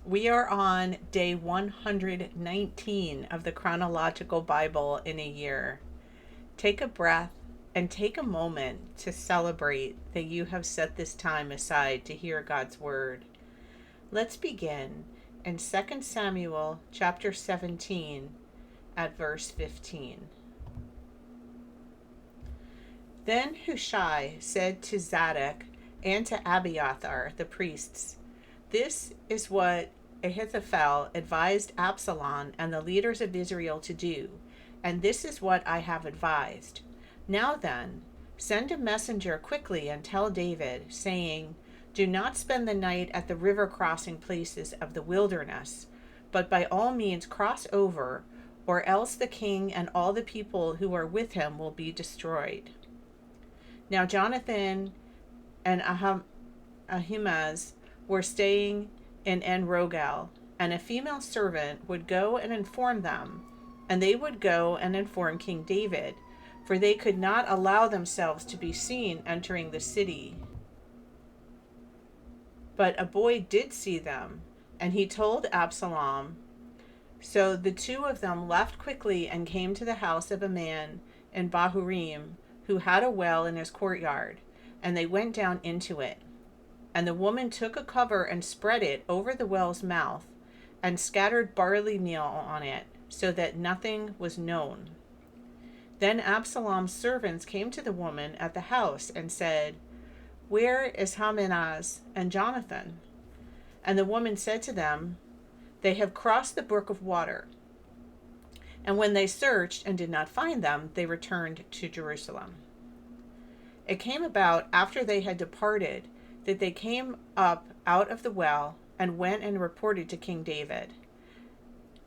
We are on day 119 of the chronological Bible in a year. Take a breath and take a moment to celebrate that you have set this time aside to hear God's word. Let's begin in 2 Samuel chapter 17 at verse 15. Then Hushai said to Zadok and to Abiathar, the priests, "This is what Ahithophel advised Absalom and the leaders of Israel to do, and this is what I have advised. Now then, send a messenger quickly and tell David, saying, 'Do not spend the night at the river crossing places of the wilderness, but by all means cross over, or else the king and all the people who are with him will be destroyed.'" Now Jonathan and Ahimaaz were staying in En-Rogel, and a female servant would go and inform them, and they would go and inform King David, for they could not allow themselves to be seen entering the city. But a boy did see them, and he told Absalom. So the two of them left quickly and came to the house of a man in Bahurim, who had a well in his courtyard, and they went down into it. And the woman took a cover and spread it over the well's mouth, and scattered barley meal on it, so that nothing was known. Then Absalom's servants came to the woman at the house and said, "Where is Ahimaaz and Jonathan?" And the woman said to them, "They have crossed the brook of water." And when they searched and did not find them, they returned to Jerusalem. It came about after they had departed that they came up out of the well and went and reported to King David.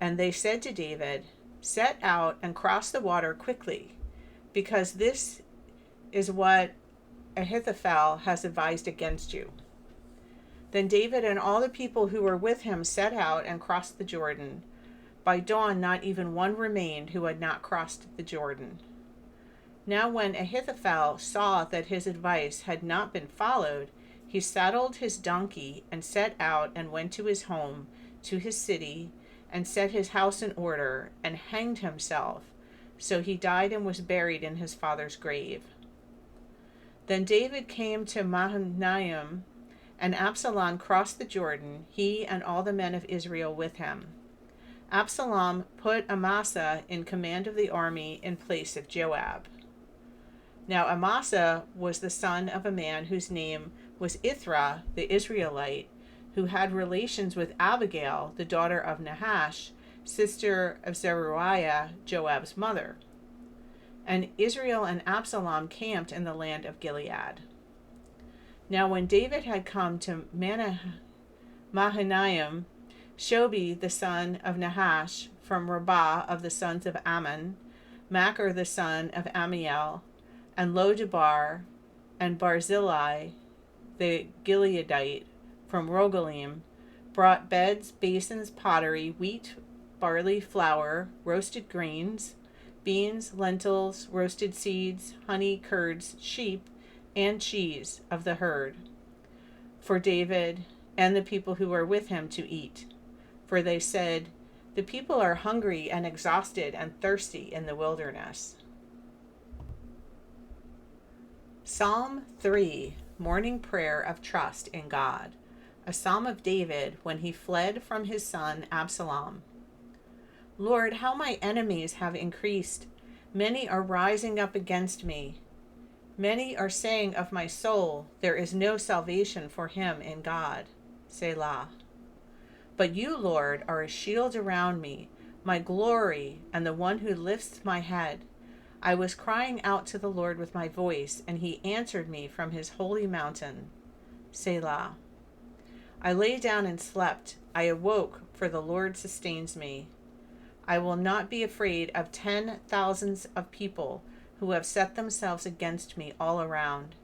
And they said to David, "Set out and cross the water quickly, because this is what Ahithophel has advised against you." Then David and all the people who were with him set out and crossed the Jordan. By dawn, not even one remained who had not crossed the Jordan. Now when Ahithophel saw that his advice had not been followed, he saddled his donkey and set out and went to his home, to his city, and set his house in order, and hanged himself. So he died and was buried in his father's grave. Then David came to Mahanaim, and Absalom crossed the Jordan, he and all the men of Israel with him. Absalom put Amasa in command of the army in place of Joab. Now Amasa was the son of a man whose name was Ithra the Israelite, who had relations with Abigail, the daughter of Nahash, sister of Zeruiah, Joab's mother. And Israel and Absalom camped in the land of Gilead. Now when David had come to Mahanaim, Shobi the son of Nahash from Rabbah of the sons of Ammon, Machir the son of Amiel, and Lodebar, and Barzillai the Gileadite from Rogelim, brought beds, basins, pottery, wheat, barley, flour, roasted grains, beans, lentils, roasted seeds, honey, curds, sheep, and cheese of the herd, for David and the people who were with him to eat. For they said, "The people are hungry and exhausted and thirsty in the wilderness." Psalm 3, Morning Prayer of Trust in God. A psalm of David when he fled from his son Absalom. Lord, how my enemies have increased. Many are rising up against me. Many are saying of my soul, "There is no salvation for him in God." Selah. But you, Lord, are a shield around me, my glory, and the one who lifts my head. I was crying out to the Lord with my voice, and he answered me from his holy mountain. Selah. I lay down and slept. I awoke, for the Lord sustains me. I will not be afraid of 10,000s of people who have set themselves against me all around.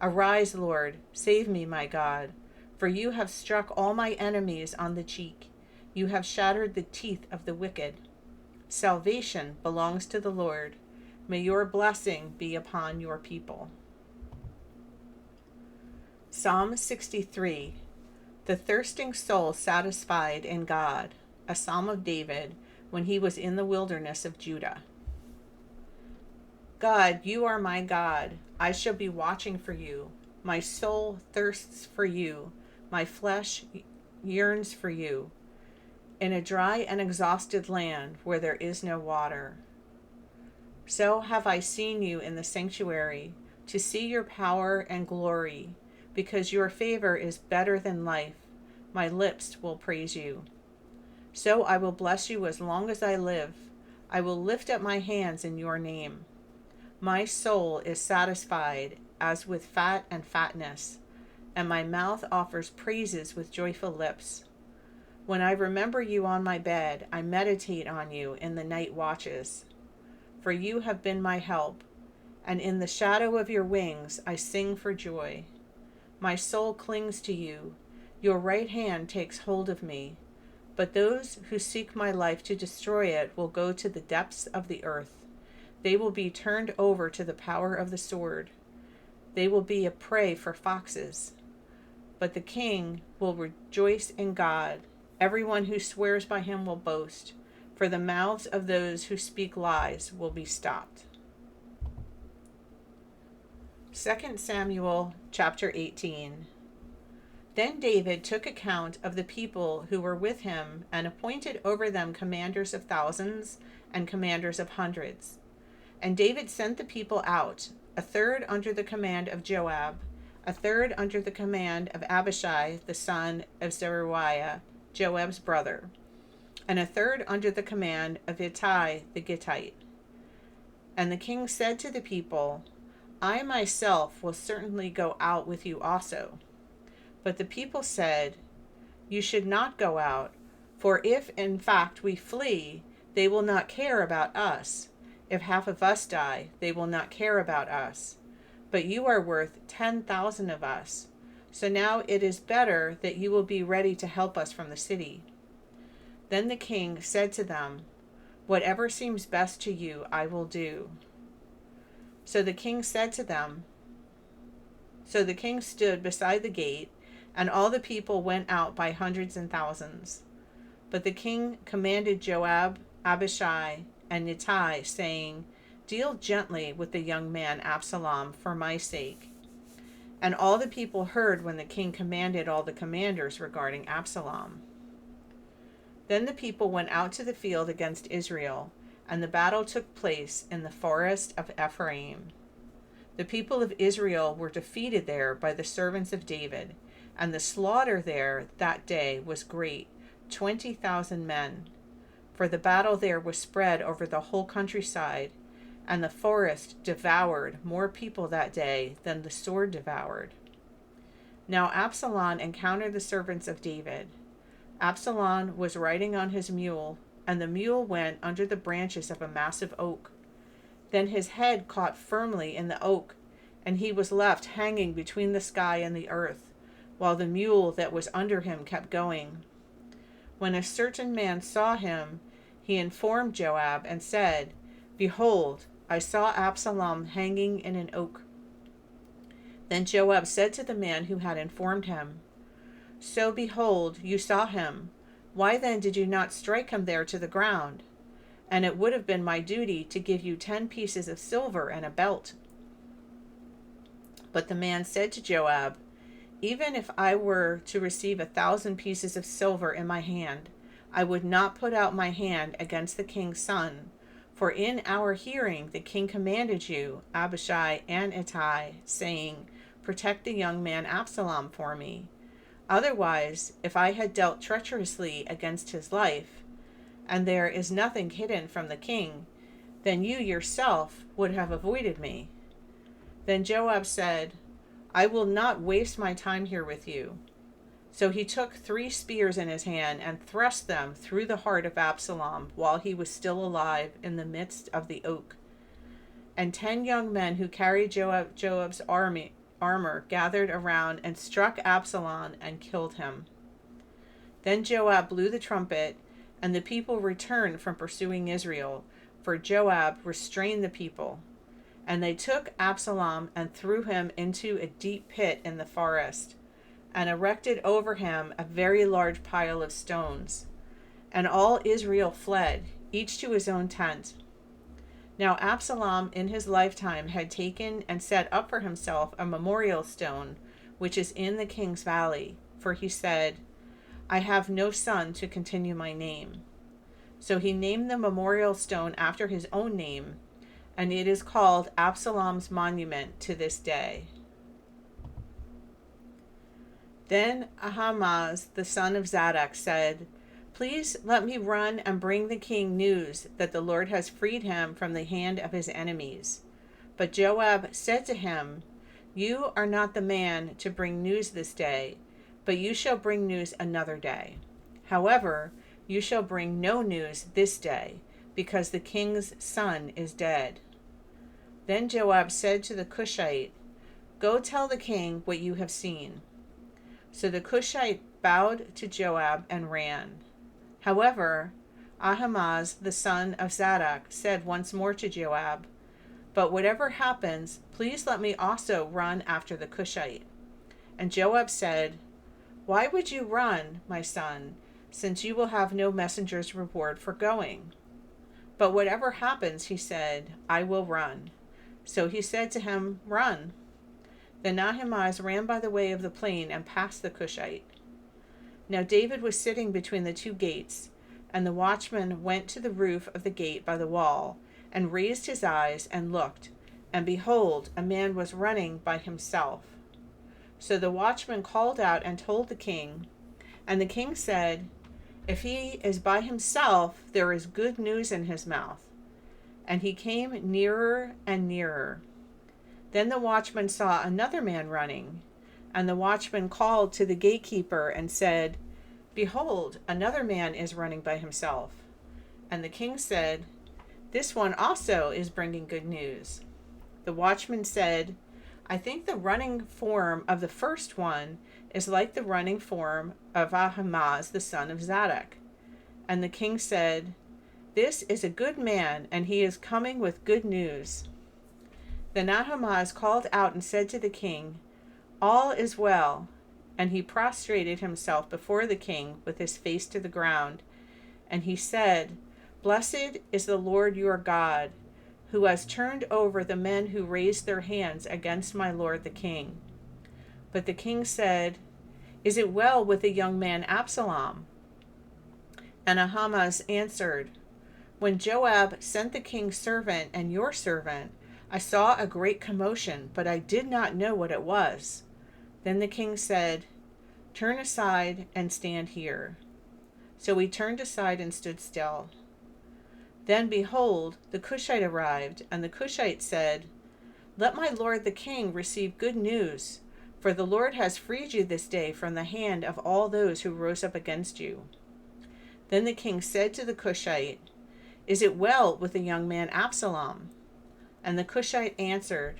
Arise, Lord, save me, my God, for you have struck all my enemies on the cheek. You have shattered the teeth of the wicked. Salvation belongs to the Lord. May your blessing be upon your people. Psalm 63, The thirsting soul satisfied in God, a psalm of David when he was in the wilderness of Judah. God, you are my God. I shall be watching for you. My soul thirsts for you. My flesh yearns for you, in a dry and exhausted land where there is no water. So have I seen you in the sanctuary, to see your power and glory, because your favor is better than life. My lips will praise you. So I will bless you as long as I live. I will lift up my hands in your name. My soul is satisfied as with fat and fatness, and my mouth offers praises with joyful lips. When I remember you on my bed, I meditate on you in the night watches. For you have been my help, and in the shadow of your wings I sing for joy. My soul clings to you. Your right hand takes hold of me. But those who seek my life to destroy it will go to the depths of the earth. They will be turned over to the power of the sword. They will be a prey for foxes. But the king will rejoice in God. Everyone who swears by him will boast, for the mouths of those who speak lies will be stopped. 2 Samuel chapter 18. Then David took account of the people who were with him and appointed over them commanders of thousands and commanders of hundreds. And David sent the people out, a third under the command of Joab, a third under the command of Abishai the son of Zeruiah, Joab's brother, and a third under the command of Ittai the Gittite. And the king said to the people, I myself will certainly go out with you also. But the people said, You should not go out, for if in fact we flee, they will not care about us. If half of us die, they will not care about us. But you are worth 10,000 of us. So now it is better that you will be ready to help us from the city. Then the king said to them, Whatever seems best to you, I will do. So the king stood beside the gate, and all the people went out by hundreds and thousands. But the king commanded Joab, Abishai, and Ittai, saying, Deal gently with the young man Absalom for my sake. And all the people heard when the king commanded all the commanders regarding Absalom. Then the people went out to the field against Israel, and the battle took place in the forest of Ephraim. The people of Israel were defeated there by the servants of David, and the slaughter there that day was great, 20,000 men. For the battle there was spread over the whole countryside, and the forest devoured more people that day than the sword devoured. Now Absalom encountered the servants of David. Absalom was riding on his mule, and the mule went under the branches of a massive oak. Then his head caught firmly in the oak, and he was left hanging between the sky and the earth, while the mule that was under him kept going. When a certain man saw him, he informed Joab and said, Behold, I saw Absalom hanging in an oak. Then Joab said to the man who had informed him, So behold, you saw him. Why then did you not strike him there to the ground? And it would have been my duty to give you 10 pieces of silver and a belt. But the man said to Joab, Even if I were to receive 1,000 pieces of silver in my hand, I would not put out my hand against the king's son. For in our hearing the king commanded you, Abishai and Ittai, saying, Protect the young man Absalom for me. Otherwise, if I had dealt treacherously against his life, and there is nothing hidden from the king, then you yourself would have avoided me. Then Joab said, I will not waste my time here with you. So he took 3 spears in his hand and thrust them through the heart of Absalom while he was still alive in the midst of the oak. And 10 young men who carried Joab's armor gathered around and struck Absalom and killed him. Then Joab blew the trumpet, and the people returned from pursuing Israel, for Joab restrained the people. And they took Absalom and threw him into a deep pit in the forest. and erected over him a very large pile of stones. And all Israel fled, each to his own tent. Now Absalom in his lifetime had taken and set up for himself a memorial stone, which is in the king's valley, for he said, I have no son to continue my name. So he named the memorial stone after his own name, and it is called Absalom's monument to this day. Then Ahimaaz, the son of Zadok, said, Please let me run and bring the king news that the Lord has freed him from the hand of his enemies. But Joab said to him, You are not the man to bring news this day, but you shall bring news another day. However, you shall bring no news this day, because the king's son is dead. Then Joab said to the Cushite, Go tell the king what you have seen. So the Cushite bowed to Joab and ran. However, Ahimaaz, the son of Zadok, said once more to Joab, But whatever happens, please let me also run after the Cushite. And Joab said, Why would you run, my son, since you will have no messenger's reward for going? But whatever happens, he said, I will run. So he said to him, Run. Then Ahimaaz ran by the way of the plain and passed the Cushite. Now David was sitting between the two gates, and the watchman went to the roof of the gate by the wall, and raised his eyes and looked, and behold, a man was running by himself. So the watchman called out and told the king, and the king said, If he is by himself, there is good news in his mouth. And he came nearer and nearer. Then the watchman saw another man running, and the watchman called to the gatekeeper and said, Behold, another man is running by himself. And the king said, This one also is bringing good news. The watchman said, I think the running form of the first one is like the running form of Ahimaaz, the son of Zadok. And the king said, This is a good man, and he is coming with good news. Then Ahimaaz called out and said to the king, All is well. And he prostrated himself before the king with his face to the ground. And he said, Blessed is the Lord your God, who has turned over the men who raised their hands against my lord the king. But the king said, Is it well with the young man Absalom? And Ahimaaz answered, When Joab sent the king's servant and your servant, I saw a great commotion, but I did not know what it was. Then the king said, Turn aside and stand here. So he turned aside and stood still. Then behold, the Cushite arrived, and the Cushite said, Let my lord the king receive good news, for the Lord has freed you this day from the hand of all those who rose up against you. Then the king said to the Cushite, Is it well with the young man Absalom? And the Cushite answered,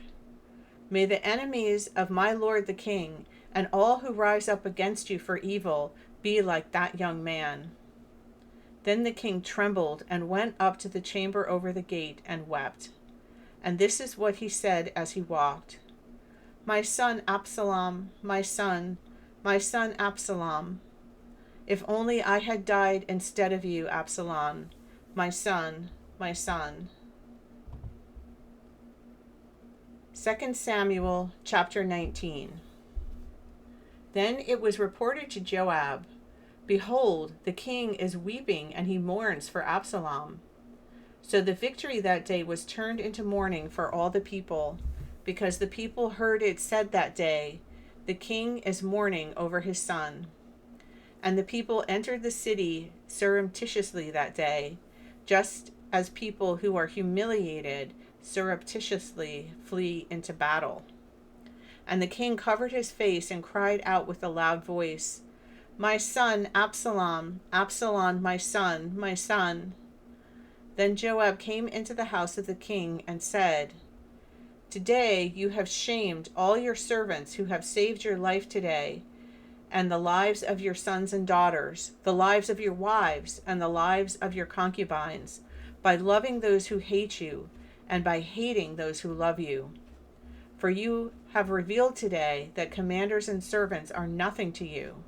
May the enemies of my lord the king, and all who rise up against you for evil, be like that young man. Then the king trembled and went up to the chamber over the gate and wept. And this is what he said as he walked. My son Absalom, my son Absalom. If only I had died instead of you, Absalom, my son, my son. 2 Samuel chapter 19. Then it was reported to Joab, Behold, the king is weeping, and he mourns for Absalom. So the victory that day was turned into mourning for all the people, because the people heard it said that day, The king is mourning over his son. And the people entered the city surreptitiously that day, just as people who are humiliated surreptitiously flee into battle. And the king covered his face and cried out with a loud voice, My son Absalom, Absalom, my son, my son. Then Joab came into the house of the king and said, Today you have shamed all your servants who have saved your life today, and the lives of your sons and daughters, the lives of your wives, and the lives of your concubines, by loving those who hate you, and by hating those who love you. For you have revealed today that commanders and servants are nothing to you.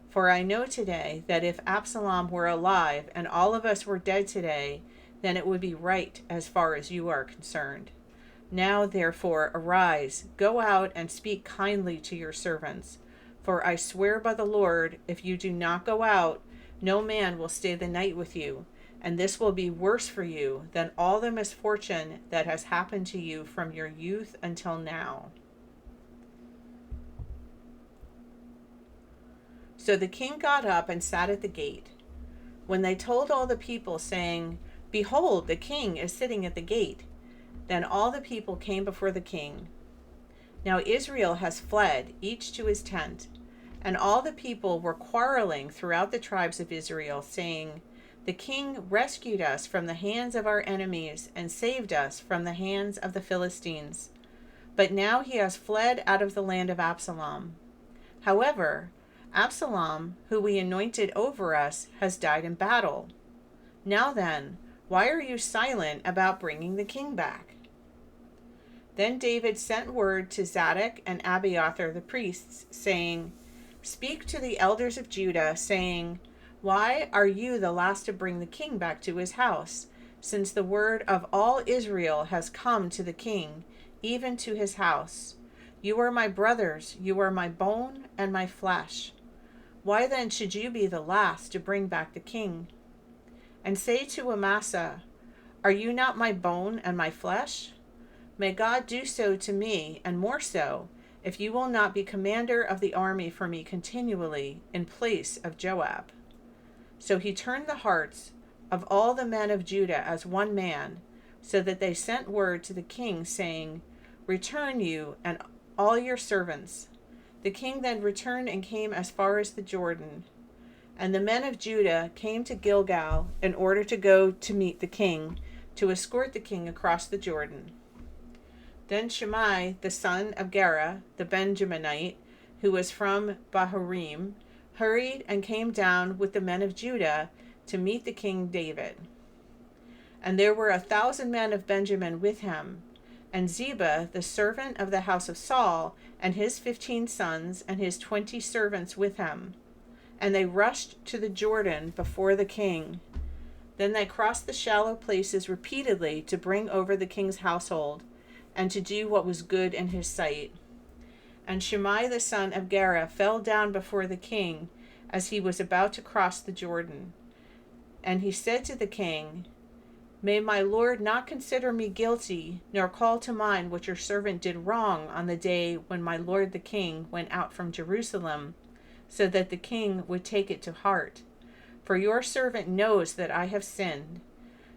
For I know today that if Absalom were alive and all of us were dead today, then it would be right as far as you are concerned. Now, therefore, arise, go out and speak kindly to your servants. For I swear by the Lord, if you do not go out, no man will stay the night with you, and this will be worse for you than all the misfortune that has happened to you from your youth until now. So the king got up and sat at the gate. When they told all the people, saying, Behold, the king is sitting at the gate, then all the people came before the king. Now Israel has fled, each to his tent. And all the people were quarreling throughout the tribes of Israel, saying, The king rescued us from the hands of our enemies and saved us from the hands of the Philistines. But now he has fled out of the land of Absalom. However, Absalom, who we anointed over us, has died in battle. Now then, why are you silent about bringing the king back? Then David sent word to Zadok and Abiathar the priests, saying, Speak to the elders of Judah, saying, Why are you the last to bring the king back to his house, since the word of all Israel has come to the king, even to his house? You are my brothers, you are my bone and my flesh. Why then should you be the last to bring back the king? And say to Amasa, Are you not my bone and my flesh? May God do so to me, and more so, if you will not be commander of the army for me continually in place of Joab. So he turned the hearts of all the men of Judah as one man, so that they sent word to the king, saying, Return you and all your servants. The king then returned and came as far as the Jordan. And the men of Judah came to Gilgal in order to go to meet the king, to escort the king across the Jordan. Then Shimei, the son of Gera, the Benjaminite, who was from Bahurim, hurried and came down with the men of Judah to meet the king David. And there were 1,000 men of Benjamin with him, and Ziba, the servant of the house of Saul, and his 15 sons and his 20 servants with him. And they rushed to the Jordan before the king. Then they crossed the shallow places repeatedly to bring over the king's household, and to do what was good in his sight. And Shimei the son of Gera fell down before the king as he was about to cross the Jordan. And he said to the king, May my lord not consider me guilty, nor call to mind what your servant did wrong on the day when my lord the king went out from Jerusalem, so that the king would take it to heart. For your servant knows that I have sinned.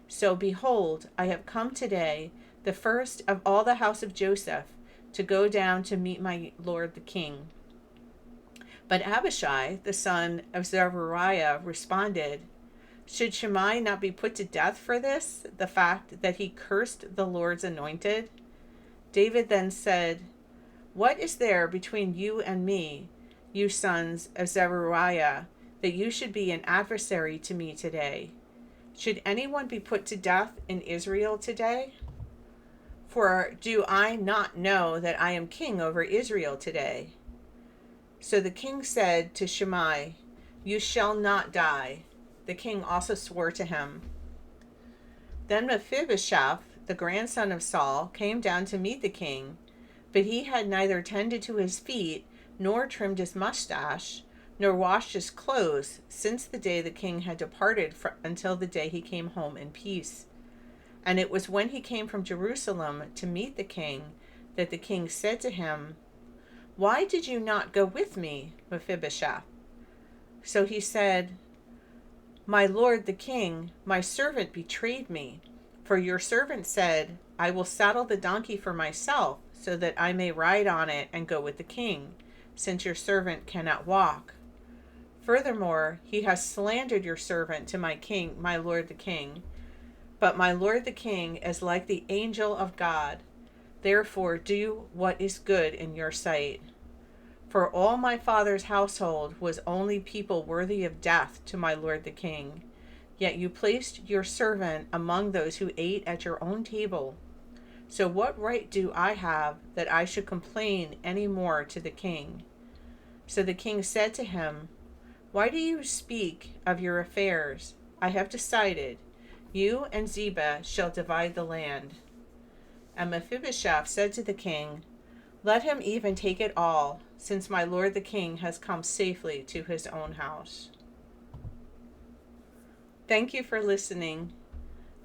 So behold, I have come today, the first of all the house of Joseph, to go down to meet my lord the king. But Abishai, the son of Zeruiah, responded, Should Shimei not be put to death for this, the fact that he cursed the Lord's anointed? David then said, What is there between you and me, you sons of Zeruiah, that you should be an adversary to me today? Should anyone be put to death in Israel today? For do I not know that I am king over Israel today? So the king said to Shimei, You shall not die. The king also swore to him. Then Mephibosheth, the grandson of Saul, came down to meet the king, but he had neither tended to his feet, nor trimmed his mustache, nor washed his clothes, since the day the king had departed until the day he came home in peace. And it was when he came from Jerusalem to meet the king that the king said to him, Why did you not go with me, Mephibosheth? So he said, My lord the king, my servant betrayed me. For your servant said, I will saddle the donkey for myself, so that I may ride on it and go with the king, since your servant cannot walk. Furthermore, he has slandered your servant to my king, my lord the king. But my lord the king is like the angel of God. Therefore do what is good in your sight. For all my father's household was only people worthy of death to my lord the king. Yet you placed your servant among those who ate at your own table. So what right do I have that I should complain any more to the king?" So the king said to him, "Why do you speak of your affairs? I have decided. You and Ziba shall divide the land." And Mephibosheth said to the king, "Let him even take it all, since my lord the king has come safely to his own house." Thank you for listening.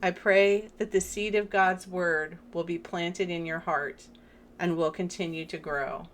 I pray that the seed of God's word will be planted in your heart and will continue to grow.